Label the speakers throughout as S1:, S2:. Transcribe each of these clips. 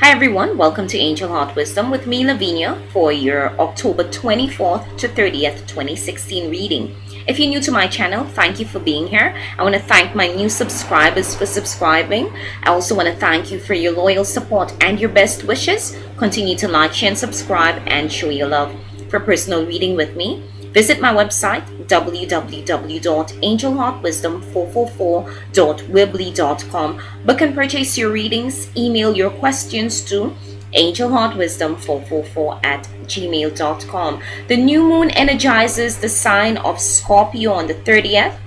S1: Hi everyone, welcome to Angel Heart Wisdom with me, Lavinia, for your October 24th to 30th, 2016 reading. If you're new to my channel, thank you for being here. I want to thank my new subscribers for subscribing. I also want to thank you for your loyal support and your best wishes. Continue to like, share, and subscribe and show your love. For personal reading with me, visit my website www.angelheartwisdom444.weebly.com. Book and purchase your readings. Email your questions to angelheartwisdom444@gmail.com. The new moon energizes the sign of Scorpio on the 30th,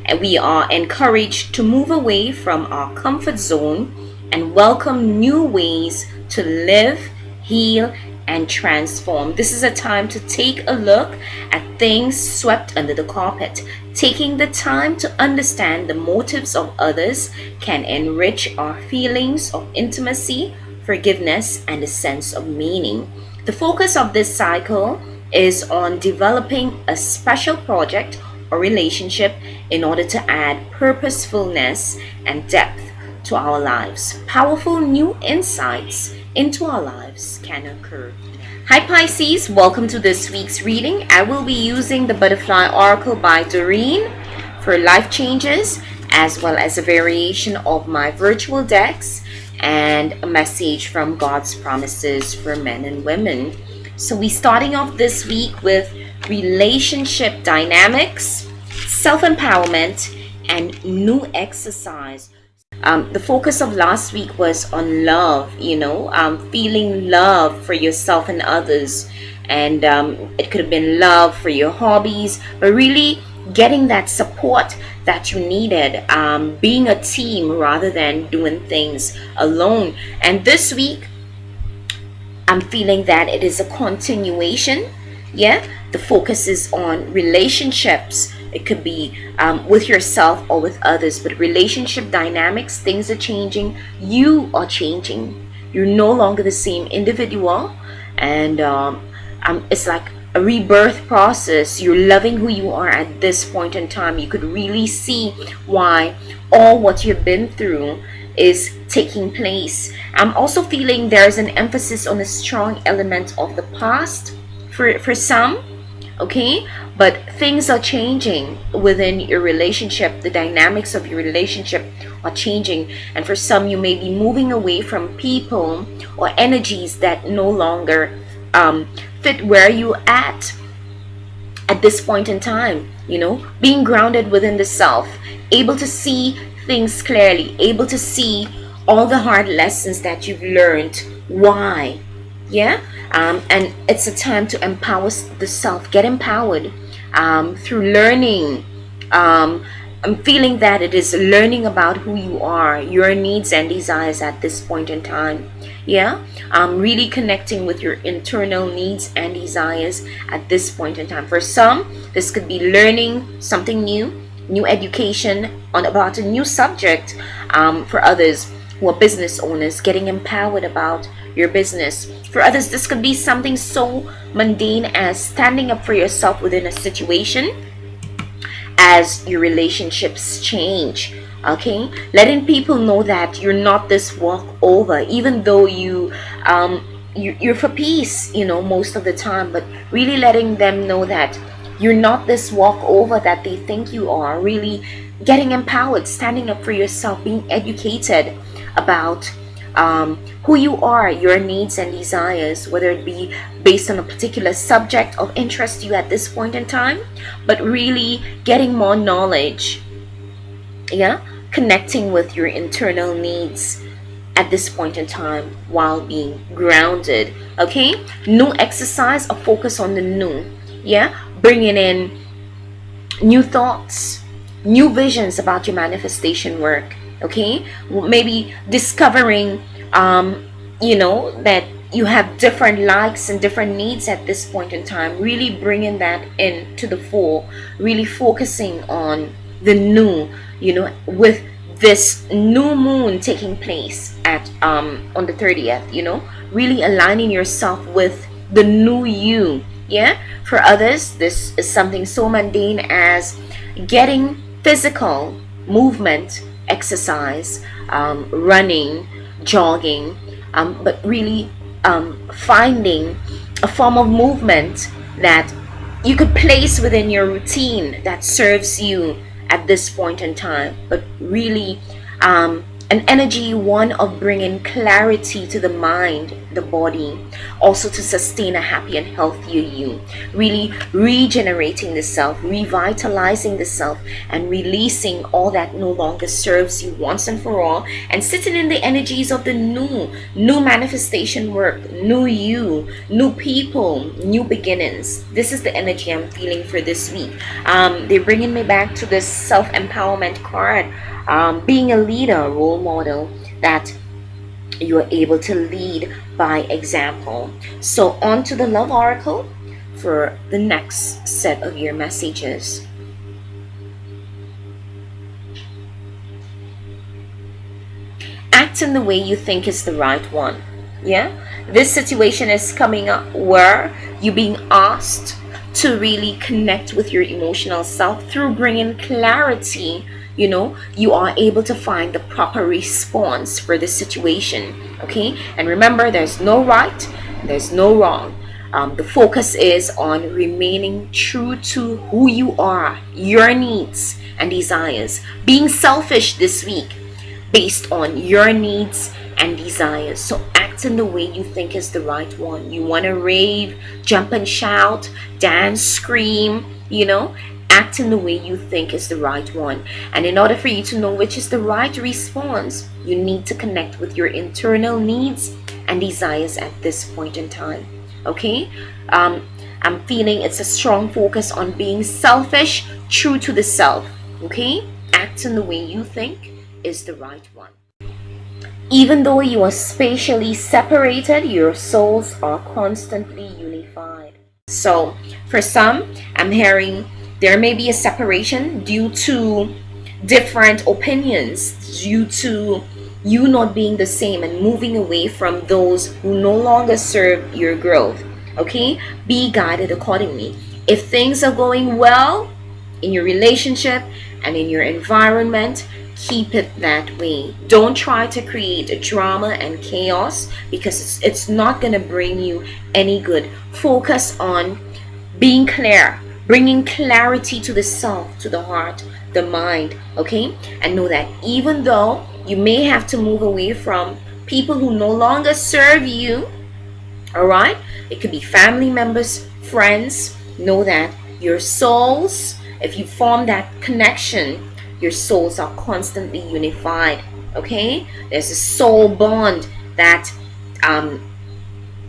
S1: and we are encouraged to move away from our comfort zone and welcome new ways to live, heal, and transform. This is a time to take a look at things swept under the carpet. Taking the time to understand the motives of others can enrich our feelings of intimacy, forgiveness, and a sense of meaning. The focus of this cycle is on developing a special project or relationship in order to add purposefulness and depth to our lives. Powerful new insights into our lives can occur. Hi Pisces, welcome to this week's reading. I will be using the Butterfly Oracle by Doreen for life changes, as well as a variation of my virtual decks and a message from God's promises for men and women. So we're starting off this week with relationship dynamics, self-empowerment, and new exercise. The focus of last week was on love, feeling love for yourself and others. And it could have been love for your hobbies, but really getting that support that you needed, being a team rather than doing things alone. And this week, I'm feeling that it is a continuation. The focus is on relationships. It could be with yourself or with others, but relationship dynamics, things are changing. You are changing. You're no longer the same individual, and it's like a rebirth process. You're loving who you are at this point in time. You could really see why all what you've been through is taking place. I'm also feeling there's an emphasis on a strong element of the past for some. Okay, but things are changing within your relationship. The dynamics of your relationship are changing, and for some, you may be moving away from people or energies that no longer fit where you at this point in time. Being grounded within the self, able to see things clearly, able to see all the hard lessons that you've learned. Why? And it's a time to empower the self. Get empowered through learning. I'm feeling that it is learning about who you are, your needs and desires at this point in time. Really connecting with your internal needs and desires at this point in time. For some, this could be learning something new education about a new subject. For others who are business owners, getting empowered about your business. For others, this could be something so mundane as standing up for yourself within a situation as your relationships change. Okay, letting people know that you're not this walkover, even though you're for peace, most of the time, but really letting them know that you're not this walkover that they think you are. Really getting empowered, standing up for yourself, being educated about who you are, your needs and desires, whether it be based on a particular subject of interest to you at this point in time, but really getting more knowledge, connecting with your internal needs at this point in time while being grounded. Okay, new exercise, a focus on the new, bringing in new thoughts, new visions about your manifestation work. Okay, maybe discovering that you have different likes and different needs at this point in time. Really bringing that into the fore, really focusing on the new, with this new moon taking place at on the 30th, really aligning yourself with the new you. For others, this is something so mundane as getting physical movement, exercise, running, jogging, but really finding a form of movement that you could place within your routine that serves you at this point in time, but really an energy one of bringing clarity to the mind, the body, also to sustain a happy and healthier you, really regenerating the self, revitalizing the self, and releasing all that no longer serves you once and for all, and sitting in the energies of the new manifestation work, new you, new people, new beginnings. This is the energy I'm feeling for this week. They're bringing me back to this self-empowerment card, being a leader, role model, that you are able to lead by example. So on to the love oracle for the next set of your messages. Act in the way you think is the right one. Yeah, this situation is coming up where you're being asked to really connect with your emotional self through bringing clarity. You are able to find the proper response for the situation. Okay, and remember, there's no right, there's no wrong. The focus is on remaining true to who you are, your needs and desires, being selfish this week based on your needs and desires. So act in the way you think is the right one. You want to rave, jump and shout, dance, scream, act in the way you think is the right one. And in order for you to know which is the right response, you need to connect with your internal needs and desires at this point in time. Okay, I'm feeling it's a strong focus on being selfish, true to the self. Okay, act in the way you think is the right one. Even though you are spatially separated, your souls are constantly unified. So for some, I'm hearing there may be a separation due to different opinions, due to you not being the same and moving away from those who no longer serve your growth. Okay, be guided accordingly. If things are going well in your relationship and in your environment, keep it that way. Don't try to create a drama and chaos, because it's not going to bring you any good. Focus on being clear, bringing clarity to the self, to the heart, the mind. Okay, and know that even though you may have to move away from people who no longer serve you, all right, it could be family members, friends, know that your souls, if you form that connection, your souls are constantly unified. Okay, there's a soul bond that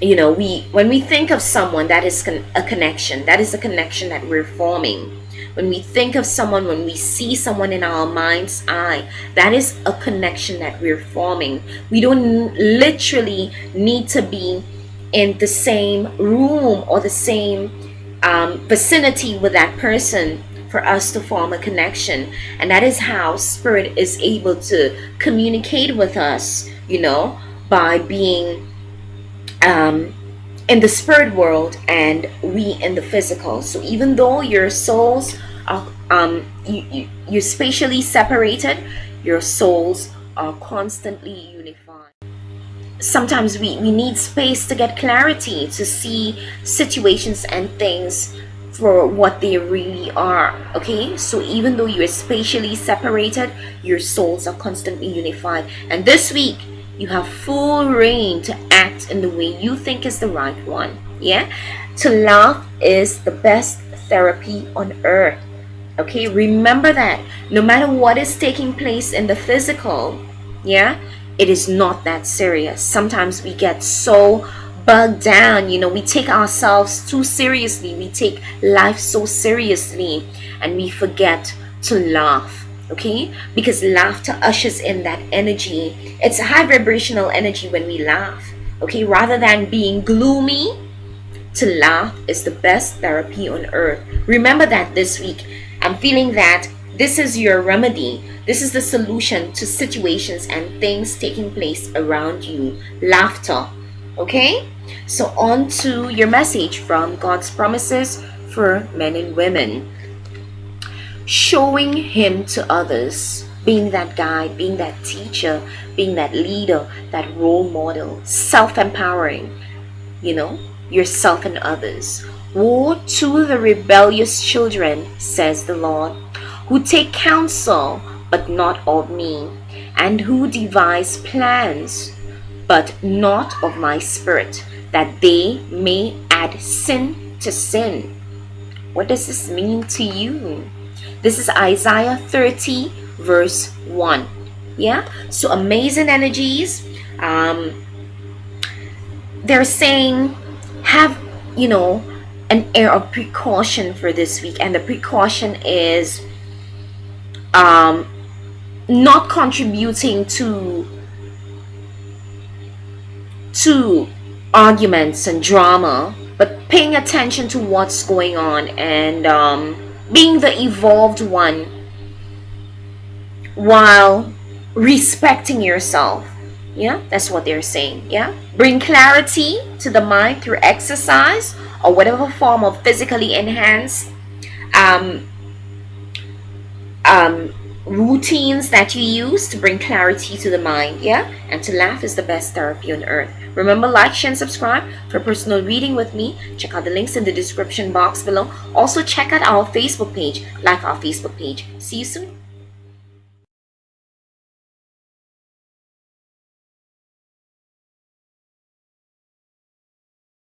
S1: when we think of someone, that is a connection. That is a connection that we're forming. When we think of someone, when we see someone in our mind's eye, that is a connection that we're forming. We don't literally need to be in the same room or the same vicinity with that person for us to form a connection. And that is how spirit is able to communicate with us, by being in the spirit world and we in the physical. So even though your souls are you're spatially separated, your souls are constantly unified. Sometimes we need space to get clarity, to see situations and things for what they really are. Okay, so even though you are spatially separated, your souls are constantly unified. And this week you have full reign to act in the way you think is the right one. Yeah, to laugh is the best therapy on earth. Okay, remember that no matter what is taking place in the physical, yeah, it is not that serious. Sometimes we get so bogged down, we take ourselves too seriously, we take life so seriously, and we forget to laugh. Okay, because laughter ushers in that energy. It's a high vibrational energy when we laugh. Okay, rather than being gloomy, to laugh is the best therapy on earth. Remember that this week. I'm feeling that this is your remedy. This is the solution to situations and things taking place around you. Laughter. Okay? So on to your message from God's promises for men and women. Showing Him to others being that guide, being that teacher, being that leader, that role model, self-empowering, you know, yourself and others. Woe to the rebellious children, says the Lord, who take counsel, but not of me, and who devise plans, but not of my spirit, that they may add sin to sin. What does this mean to you? This is Isaiah 30, verse 1. Yeah? So amazing energies. They're saying have, an air of precaution for this week. And the precaution is not contributing to arguments and drama, but paying attention to what's going on, and being the evolved one while respecting yourself. Yeah, that's what they're saying. Yeah, bring clarity to the mind through exercise or whatever form of physically enhanced um, routines that you use to bring clarity to the mind. Yeah, and to laugh is the best therapy on earth. Remember, like, share, and subscribe for personal reading with me. Check out the links in the description box below. Also check out our Facebook page. Like our Facebook page. See you soon.